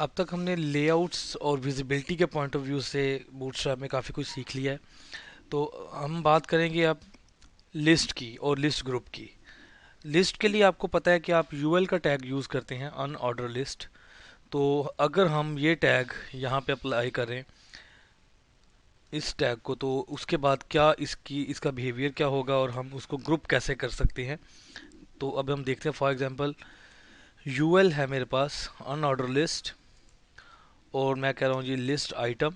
अब तक हमने लेआउट्स और विजिबिलिटी के पॉइंट ऑफ व्यू से बूटस्ट्रैप में काफ़ी कुछ सीख लिया है। तो हम बात करेंगे अब लिस्ट की और लिस्ट ग्रुप की। लिस्ट के लिए आपको पता है कि आप यूएल का टैग यूज़ करते हैं, अनऑर्डर लिस्ट। तो अगर हम ये टैग यहाँ पे अप्लाई करें इस टैग को, तो उसके बाद क्या इसका बिहेवियर क्या होगा और हम उसको ग्रुप कैसे कर सकते हैं। तो अब हम देखते हैं। फॉर एग्जांपल यूएल है मेरे पास अनऑर्डर लिस्ट, और मैं कह रहा हूँ जी लिस्ट आइटम।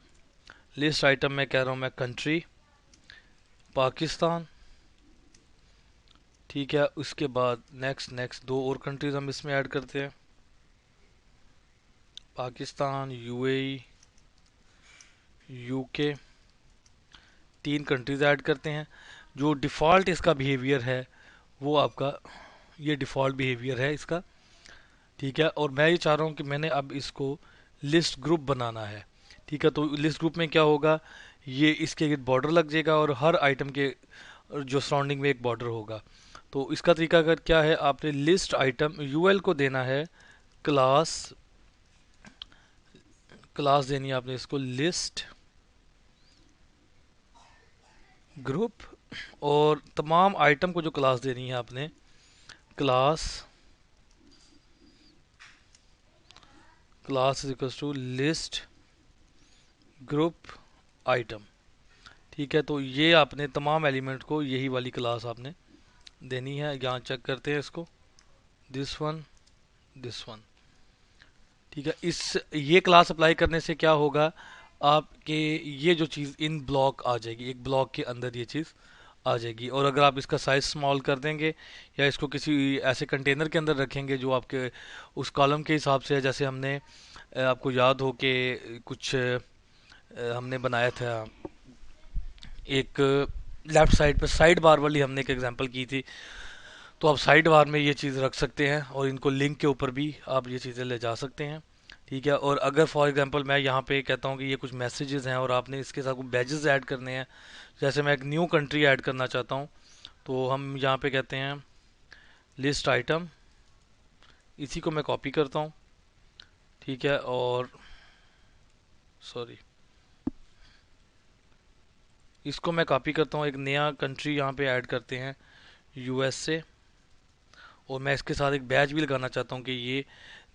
लिस्ट आइटम में कह रहा हूँ मैं कंट्री पाकिस्तान। ठीक है, उसके बाद नेक्स्ट नेक्स्ट दो और कंट्रीज हम इसमें ऐड करते हैं, पाकिस्तान, यूएई, यूके। तीन कंट्रीज ऐड करते हैं। जो डिफ़ॉल्ट इसका बिहेवियर है वो आपका ये डिफ़ॉल्ट बिहेवियर है इसका। ठीक है, और मैं ये चाह रहा हूँ कि मैंने अब इसको लिस्ट ग्रुप बनाना है। ठीक है, तो लिस्ट ग्रुप में क्या होगा, ये इसके बॉर्डर लग जाएगा और हर आइटम के जो सराउंडिंग में एक बॉर्डर होगा। तो इसका तरीका अगर क्या है, आपने लिस्ट आइटम यूएल को देना है क्लास। क्लास देनी है आपने इसको लिस्ट ग्रुप, और तमाम आइटम को जो क्लास देनी है आपने class. Class is equals to list group item. ठीक है, तो ये आपने तमाम एलिमेंट को यही वाली क्लास आपने देनी है। यहाँ चेक करते हैं इसको, दिस वन, दिस वन। ठीक है, इस ये क्लास अप्लाई करने से क्या होगा, आपके ये जो चीज़ इन ब्लॉक आ जाएगी, एक ब्लॉक के अंदर ये चीज़ आ जाएगी। और अगर आप इसका साइज स्मॉल कर देंगे या इसको किसी ऐसे कंटेनर के अंदर रखेंगे जो आपके उस कॉलम के हिसाब से है, जैसे हमने आपको याद हो कि कुछ हमने बनाया था एक लेफ्ट साइड पे साइड बार वाली हमने एक एग्जांपल की थी। तो आप साइड बार में ये चीज़ रख सकते हैं और इनको लिंक के ऊपर भी आप ये चीज़ें ले जा सकते हैं। ठीक है, और अगर फॉर एग्जांपल मैं यहाँ पे कहता हूँ कि ये कुछ मैसेजेस हैं और आपने इसके साथ कुछ बैजेस ऐड करने हैं, जैसे मैं एक न्यू कंट्री ऐड करना चाहता हूँ, तो हम यहाँ पे कहते हैं लिस्ट आइटम। इसी को मैं कॉपी करता हूँ। ठीक है, और सॉरी, इसको मैं कॉपी करता हूँ, एक नया कंट्री यहाँ पे ऐड करते हैं यूएसए। और मैं इसके साथ एक बैच भी लगाना चाहता हूँ कि ये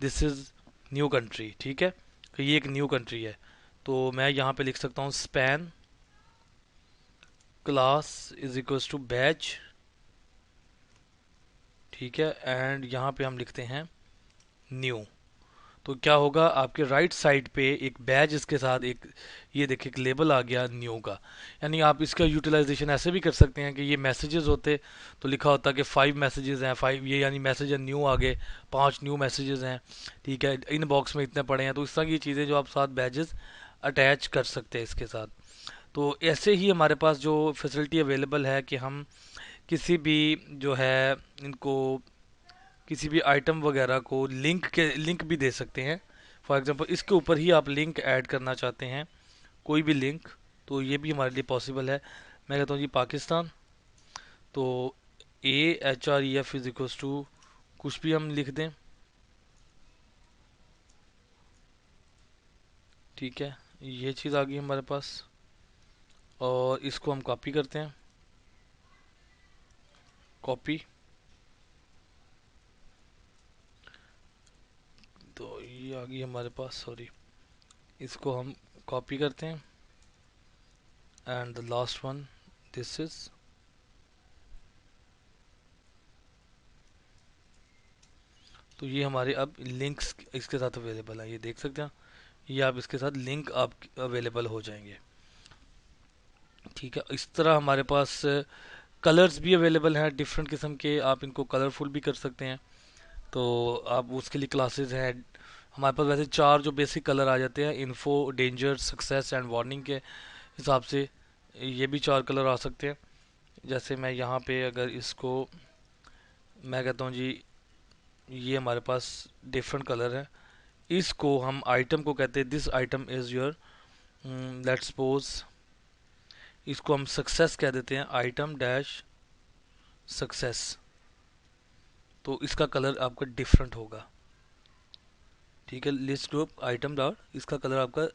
दिस इज़ न्यू कंट्री। ठीक है, कि ये एक न्यू कंट्री है। तो मैं यहाँ पे लिख सकता हूँ span class is equals to batch. ठीक है, एंड यहाँ पे हम लिखते हैं न्यू। तो क्या होगा, आपके राइट साइड पे एक बैज इसके साथ एक ये देखिए एक लेबल आ गया न्यू का। यानी आप इसका यूटिलाइजेशन ऐसे भी कर सकते हैं कि ये मैसेजेस होते तो लिखा होता कि 5 मैसेजेस हैं, 5 ये यानी मैसेज है न्यू आगे, 5 न्यू मैसेजेस हैं। ठीक है, इन बॉक्स में इतने पड़े हैं। तो इस तरह की चीज़ें जो आप साथ बैजेस अटैच कर सकते हैं इसके साथ। तो ऐसे ही हमारे पास जो फैसिलिटी अवेलेबल है कि हम किसी भी जो है इनको किसी भी आइटम वगैरह को लिंक भी दे सकते हैं। फॉर एग्जांपल इसके ऊपर ही आप लिंक ऐड करना चाहते हैं, कोई भी लिंक, तो ये भी हमारे लिए पॉसिबल है। मैं कहता हूँ जी पाकिस्तान। तो AHREF इज इक्वल्स टू कुछ भी हम लिख दें। ठीक है, ये चीज़ आ गई हमारे पास, और इसको हम कॉपी करते हैं, कॉपी। तो ये आ गई हमारे पास, सॉरी, इसको हम कॉपी करते हैं, and the last one this is. तो ये हमारे अब लिंक्स इसके साथ अवेलेबल है, ये देख सकते हैं। ये आप इसके साथ लिंक आप अवेलेबल हो जाएंगे। ठीक है, इस तरह हमारे पास कलर्स भी अवेलेबल हैं डिफरेंट किस्म के, आप इनको कलरफुल भी कर सकते हैं। तो आप उसके लिए क्लासेस हैं हमारे पास। वैसे चार जो बेसिक कलर आ जाते हैं, info, danger, success and warning के हिसाब से ये भी चार कलर आ सकते हैं। जैसे मैं यहाँ पे अगर इसको मैं कहता हूँ जी ये हमारे पास डिफरेंट कलर है, इसको हम आइटम को कहते हैं this item is your, let's suppose इसको हम सक्सेस कह देते हैं, आइटम डैश सक्सेस। तो इसका कलर आपका डिफरेंट होगा। ठीक है, लिस्ट ग्रुप आइटम डॉट, इसका कलर आपका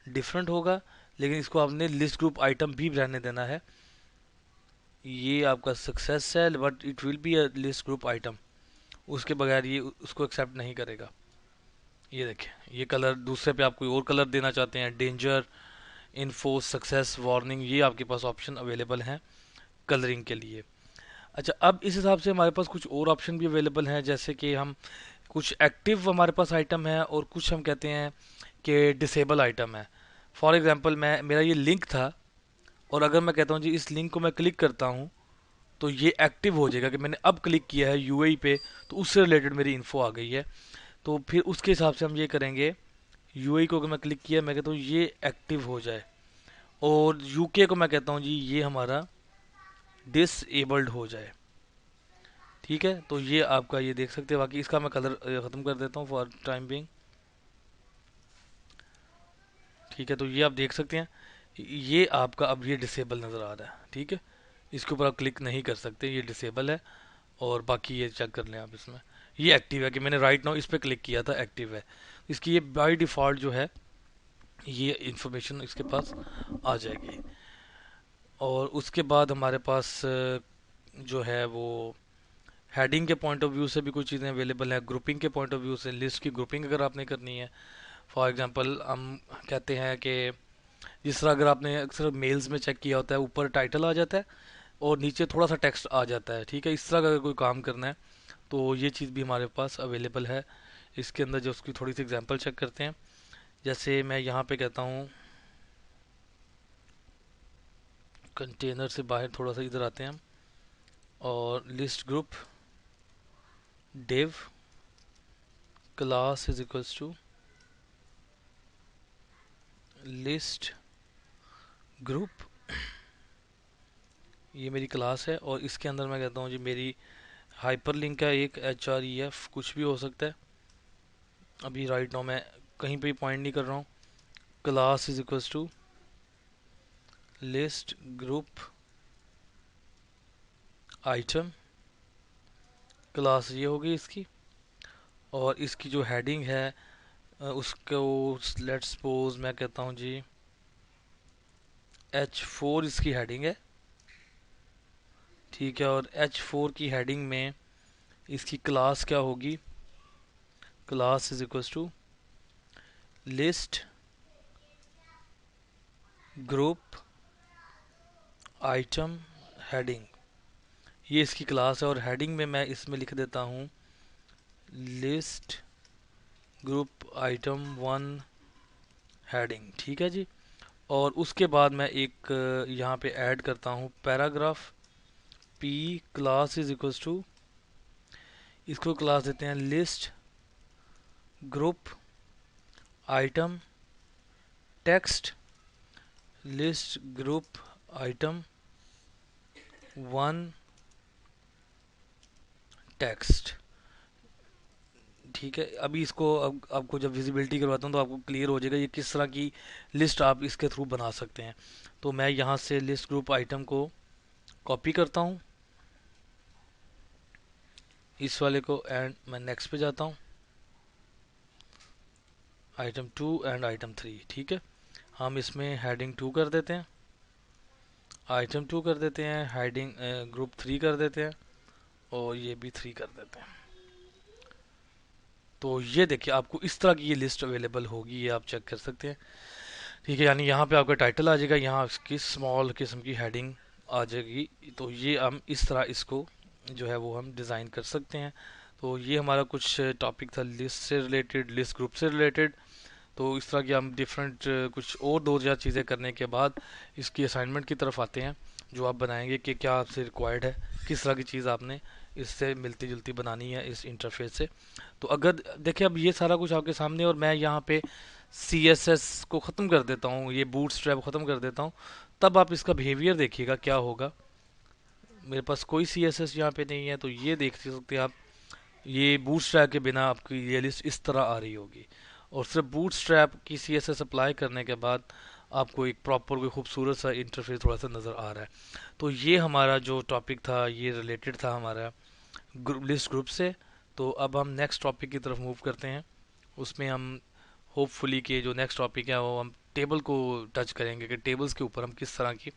डिफरेंट होगा, लेकिन इसको आपने लिस्ट ग्रुप आइटम भी रहने देना है। ये आपका सक्सेस है, but it will be a list group item, उसके बगैर ये उसको एक्सेप्ट नहीं करेगा। ये देखिए, ये कलर दूसरे पे आप कोई और कलर देना चाहते हैं, डेंजर, इन्फो, सक्सेस, वार्निंग, ये आपके पास ऑप्शन अवेलेबल हैं कलरिंग के लिए। अच्छा, अब इस हिसाब से हमारे पास कुछ और ऑप्शन भी अवेलेबल हैं, जैसे कि हम कुछ एक्टिव हमारे पास आइटम है और कुछ हम कहते हैं कि डिसेबल आइटम है। फॉर एग्जांपल, मैं मेरा ये लिंक था, और अगर मैं कहता हूँ जी इस लिंक को मैं क्लिक करता हूँ, तो ये एक्टिव हो जाएगा कि मैंने अब क्लिक किया है यूएई पे, तो उससे रिलेटेड मेरी इन्फो आ गई है। तो फिर उसके हिसाब से हम ये करेंगे, यूएई को अगर मैं क्लिक किया, मैं कहता हूँ ये एक्टिव हो जाए, और यूके को मैं कहता हूँ जी ये हमारा डिसेबल्ड हो जाए। ठीक है, तो ये आपका ये देख सकते हैं। बाकी इसका मैं कलर ख़त्म कर देता हूँ फॉर टाइम बिंग। ठीक है, तो ये आप देख सकते हैं, ये आपका अब ये डिसेबल नज़र आ रहा है। ठीक है, इसके ऊपर आप क्लिक नहीं कर सकते, ये डिसेबल है। और बाकी ये चेक कर लें आप, इसमें ये एक्टिव है कि मैंने राइट नाउ इस पर क्लिक किया था, एक्टिव है। इसकी ये बाय डिफ़ॉल्ट जो है ये इंफॉर्मेशन इसके पास आ जाएगी। और उसके बाद हमारे पास जो है वो हेडिंग के पॉइंट ऑफ व्यू से भी कुछ चीज़ें अवेलेबल है, ग्रुपिंग के पॉइंट ऑफ व्यू से लिस्ट की ग्रुपिंग अगर आपने करनी है। फॉर एग्जांपल हम कहते हैं कि जिस तरह अगर आपने अक्सर मेल्स में चेक किया होता है, ऊपर टाइटल आ जाता है और नीचे थोड़ा सा टेक्स्ट आ जाता है। ठीक है, इस तरह का अगर कोई काम करना है तो ये चीज़ भी हमारे पास अवेलेबल है इसके अंदर। जो उसकी थोड़ी सी एग्जांपल चेक करते हैं, जैसे मैं यहाँ पे कहता हूँ, कंटेनर से बाहर थोड़ा सा इधर आते हैं हम, और list group div class is equals to list group, ये मेरी क्लास है, और इसके अंदर मैं कहता हूँ जी मेरी हाइपर लिंक है, एक href कुछ भी हो सकता है। अभी राइट नाउ मैं कहीं पे पॉइंट नहीं कर रहा हूँ। Class is equals to list group item, class ये होगी इसकी। और इसकी जो हेडिंग है उसको लेट्स सपोज मैं कहता हूँ जी h4 इसकी हेडिंग है। ठीक है, और h4 की हेडिंग में इसकी क्लास क्या होगी, class is equals to list group item heading, ये इसकी क्लास है। और हेडिंग में मैं इसमें लिख देता हूँ लिस्ट ग्रुप आइटम 1 हेडिंग। ठीक है जी, और उसके बाद मैं एक यहाँ पे ऐड करता हूँ paragraph P, class is equals to, इसको क्लास देते हैं list group item text, list group item 1 text. ठीक है, अभी इसको अब आपको जब विजिबिलिटी करवाता हूँ तो आपको क्लियर हो जाएगा ये किस तरह की लिस्ट आप इसके थ्रू बना सकते हैं। तो मैं यहाँ से लिस्ट ग्रुप आइटम को कॉपी करता हूँ, इस वाले को, एंड मैं नेक्स्ट पे जाता हूँ, आइटम 2 एंड आइटम 3। ठीक है, हम इसमें हेडिंग 2 कर देते हैं, आइटम 2 कर देते हैं, हेडिंग ग्रुप 3 कर देते हैं, और ये भी 3 कर देते हैं। तो ये देखिए आपको इस तरह की ये लिस्ट अवेलेबल होगी, ये आप चेक कर सकते हैं। ठीक है, यानी यहाँ पे आपका टाइटल आ जाएगा, यहाँ इसकी स्मॉल किस्म की हेडिंग आ जाएगी। तो ये हम इस तरह इसको जो है वो हम डिज़ाइन कर सकते हैं। तो ये हमारा कुछ टॉपिक था लिस्ट से रिलेटेड, लिस्ट ग्रुप से रिलेटेड। तो इस तरह की हम डिफरेंट कुछ और दो चार चीज़ें करने के बाद इसकी असाइनमेंट की तरफ आते हैं, जो आप बनाएंगे कि क्या आपसे रिक्वायर्ड है, किस तरह की चीज़ आपने इससे मिलती जुलती बनानी है इस इंटरफेस से। तो अगर देखिए अब ये सारा कुछ आपके सामने, और मैं यहाँ पे CSS को ख़त्म कर देता हूँ, ये बूट स्ट्रैप ख़त्म कर देता हूँ, तब आप इसका बिहेवियर देखिएगा क्या होगा। मेरे पास कोई CSS यहाँ पे नहीं है, तो ये देख सकते हैं आप, ये बूट स्ट्रैप के बिना आपकी ये लिस्ट इस तरह आ रही होगी। और सिर्फ बूट स्ट्रैप की CSS अप्लाई करने के बाद आपको एक प्रॉपर कोई खूबसूरत सा इंटरफेस थोड़ा सा नज़र आ रहा है। तो ये हमारा जो टॉपिक था ये रिलेटेड था हमारा लिस्ट ग्रुप से। तो अब हम नेक्स्ट टॉपिक की तरफ मूव करते हैं, उसमें हम होपफुली के जो नेक्स्ट टॉपिक है वो हम टेबल को टच करेंगे कि टेबल्स के ऊपर हम किस तरह की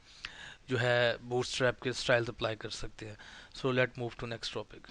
जो है बूटस्ट्रैप के स्टाइल्स अप्लाई कर सकते हैं। So let move to next topic.